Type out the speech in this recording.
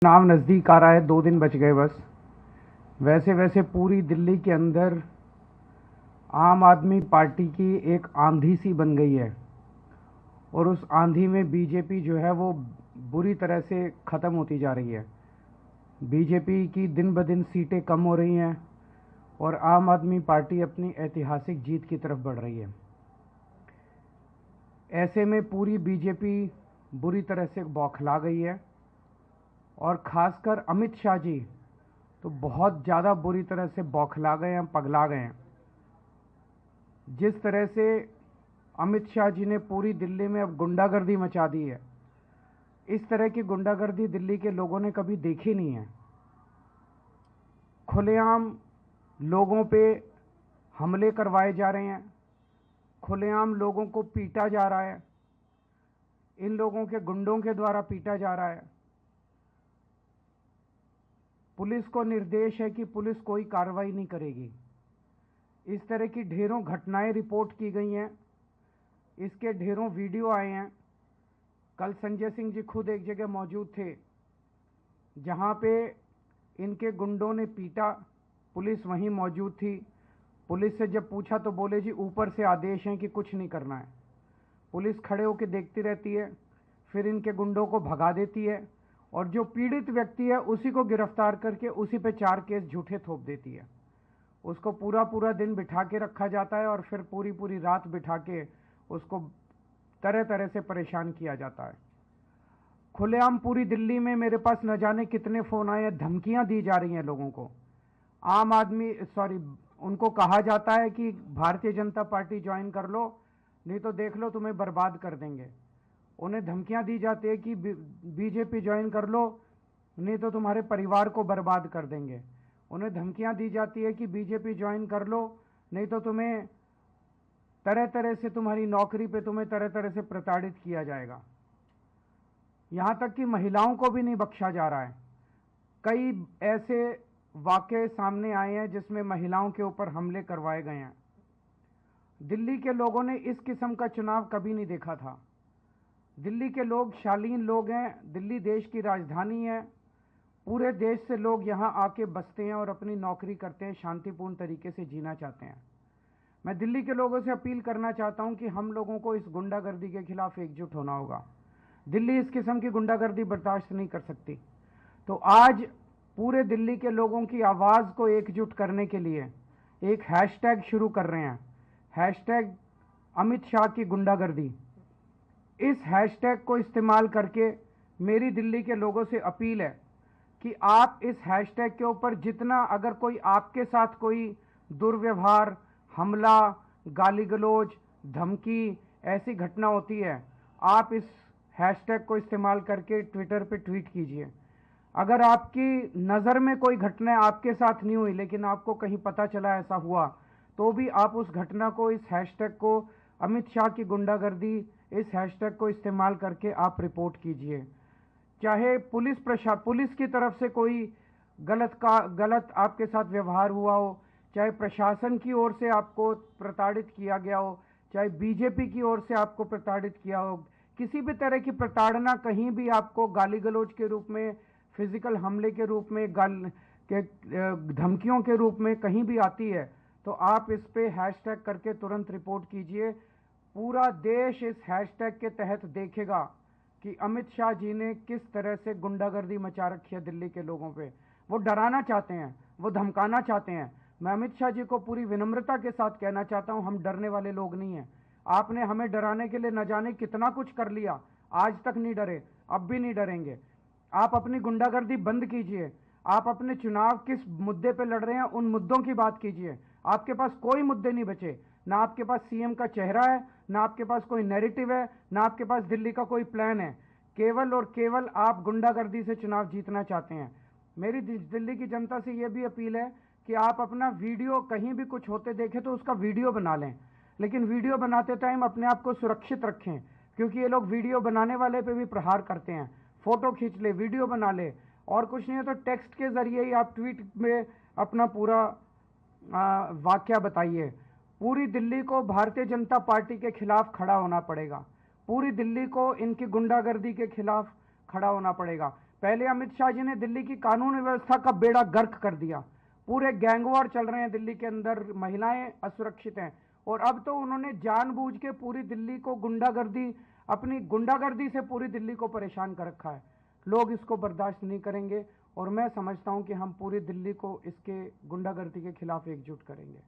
चुनाव नज़दीक आ रहा है, 2 दिन बच गए बस। वैसे वैसे पूरी दिल्ली के अंदर आम आदमी पार्टी की एक आंधी सी बन गई है और उस आंधी में बीजेपी जो है वो बुरी तरह से ख़त्म होती जा रही है। बीजेपी की दिन ब दिन सीटें कम हो रही हैं और आम आदमी पार्टी अपनी ऐतिहासिक जीत की तरफ बढ़ रही है। ऐसे में पूरी बीजेपी बुरी तरह से बौखला गई है और ख़ासकर अमित शाह जी तो बहुत ज़्यादा बुरी तरह से बौखला गए हैं, पगला गए हैं। जिस तरह से अमित शाह जी ने पूरी दिल्ली में अब गुंडागर्दी मचा दी है, इस तरह की गुंडागर्दी दिल्ली के लोगों ने कभी देखी नहीं है। खुलेआम लोगों पे हमले करवाए जा रहे हैं, खुलेआम लोगों को पीटा जा रहा है, इन लोगों के गुंडों के द्वारा पीटा जा रहा है। पुलिस को निर्देश है कि पुलिस कोई कार्रवाई नहीं करेगी। इस तरह की ढेरों घटनाएं रिपोर्ट की गई हैं, इसके ढेरों वीडियो आए हैं। कल संजय सिंह जी खुद एक जगह मौजूद थे जहां पे इनके गुंडों ने पीटा, पुलिस वहीं मौजूद थी। पुलिस से जब पूछा तो बोले जी ऊपर से आदेश हैं कि कुछ नहीं करना है। पुलिस खड़े होकर देखती रहती है, फिर इनके गुंडों को भगा देती है और जो पीड़ित व्यक्ति है उसी को गिरफ्तार करके उसी पे 4 केस झूठे थोप देती है। उसको पूरा पूरा दिन बिठा के रखा जाता है और फिर पूरी पूरी रात बिठा के उसको तरह तरह से परेशान किया जाता है। खुलेआम पूरी दिल्ली में मेरे पास न जाने कितने फ़ोन आए हैं, धमकियां दी जा रही हैं लोगों को। आम आदमी उनको कहा जाता है कि भारतीय जनता पार्टी ज्वाइन कर लो, नहीं तो देख लो तुम्हें बर्बाद कर देंगे। उन्हें धमकियां दी जाती है कि बीजेपी ज्वाइन कर लो, नहीं तो तुम्हारे परिवार को बर्बाद कर देंगे। उन्हें धमकियां दी जाती है कि बीजेपी ज्वाइन कर लो, नहीं तो तुम्हें तरह तरह से तुम्हारी नौकरी पे तुम्हें तरह तरह से प्रताड़ित किया जाएगा। यहां तक कि महिलाओं को भी नहीं बख्शा जा रहा है। कई ऐसे वाकये सामने आए हैं जिसमें महिलाओं के ऊपर हमले करवाए गए हैं। दिल्ली के लोगों ने इस किस्म का चुनाव कभी नहीं देखा था। दिल्ली के लोग शालीन लोग हैं, दिल्ली देश की राजधानी है, पूरे देश से लोग यहाँ आके बसते हैं और अपनी नौकरी करते हैं, शांतिपूर्ण तरीके से जीना चाहते हैं। मैं दिल्ली के लोगों से अपील करना चाहता हूँ कि हम लोगों को इस गुंडागर्दी के खिलाफ एकजुट होना होगा। दिल्ली इस किस्म की गुंडागर्दी बर्दाश्त नहीं कर सकती। तो आज पूरे दिल्ली के लोगों की आवाज़ को एकजुट करने के लिए एक हैशटैग शुरू कर रहे हैं, हैशटैग अमित शाह की गुंडागर्दी। इस हैशटैग को इस्तेमाल करके मेरी दिल्ली के लोगों से अपील है कि आप इस हैशटैग के ऊपर जितना, अगर कोई आपके साथ कोई दुर्व्यवहार, हमला, गाली गलौज, धमकी ऐसी घटना होती है, आप इस हैशटैग को इस्तेमाल करके ट्विटर पे ट्वीट कीजिए। अगर आपकी नज़र में कोई घटना आपके साथ नहीं हुई लेकिन आपको कहीं पता चला ऐसा हुआ, तो भी आप उस घटना को, इस हैशटैग को, अमित शाह की गुंडागर्दी, इस हैशटैग को इस्तेमाल करके आप रिपोर्ट कीजिए। चाहे पुलिस की तरफ से कोई गलत आपके साथ व्यवहार हुआ हो, चाहे प्रशासन की ओर से आपको प्रताड़ित किया गया हो, चाहे बीजेपी की ओर से आपको प्रताड़ित किया हो, किसी भी तरह की प्रताड़ना कहीं भी आपको गाली गलौज के रूप में, फिजिकल हमले के रूप में, धमकियों के रूप में कहीं भी आती है, तो आप इस पे हैशटैग करके तुरंत रिपोर्ट कीजिए। पूरा देश इस हैशटैग के तहत देखेगा कि अमित शाह जी ने किस तरह से गुंडागर्दी मचा रखी है दिल्ली के लोगों पे। वो डराना चाहते हैं, वो धमकाना चाहते हैं। मैं अमित शाह जी को पूरी विनम्रता के साथ कहना चाहता हूं, हम डरने वाले लोग नहीं हैं। आपने हमें डराने के लिए न जाने कितना कुछ कर लिया, आज तक नहीं डरे, अब भी नहीं डरेंगे। आप अपनी गुंडागर्दी बंद कीजिए। आप अपने चुनाव किस मुद्दे पे लड़ रहे हैं उन मुद्दों की बात कीजिए। आपके पास कोई मुद्दे नहीं बचे, ना आपके पास सीएम का चेहरा है, ना आपके पास कोई नैरेटिव है, ना आपके पास दिल्ली का कोई प्लान है। केवल और केवल आप गुंडागर्दी से चुनाव जीतना चाहते हैं। मेरी दिल्ली की जनता से यह भी अपील है कि आप अपना वीडियो, कहीं भी कुछ होते देखें तो उसका वीडियो बना लें, लेकिन वीडियो बनाते टाइम अपने आप को सुरक्षित रखें, क्योंकि ये लोग वीडियो बनाने वाले पे भी प्रहार करते हैं। फोटो खींच ले, वीडियो बना ले, और कुछ नहीं है तो टेक्स्ट के जरिए ही आप ट्वीट में अपना पूरा वाकया बताइए। पूरी दिल्ली को भारतीय जनता पार्टी के खिलाफ खड़ा होना पड़ेगा, पूरी दिल्ली को इनकी गुंडागर्दी के खिलाफ खड़ा होना पड़ेगा। पहले अमित शाह जी ने दिल्ली की कानून व्यवस्था का बेड़ा गर्क कर दिया, पूरे गैंगवॉर चल रहे हैं दिल्ली के अंदर, महिलाएं असुरक्षित हैं, और अब तो उन्होंने जानबूझ के पूरी दिल्ली को गुंडागर्दी, अपनी गुंडागर्दी से पूरी दिल्ली को परेशान कर रखा है। लोग इसको बर्दाश्त नहीं करेंगे और मैं समझता हूं कि हम पूरी दिल्ली को इसके गुंडागर्दी के खिलाफ एकजुट करेंगे।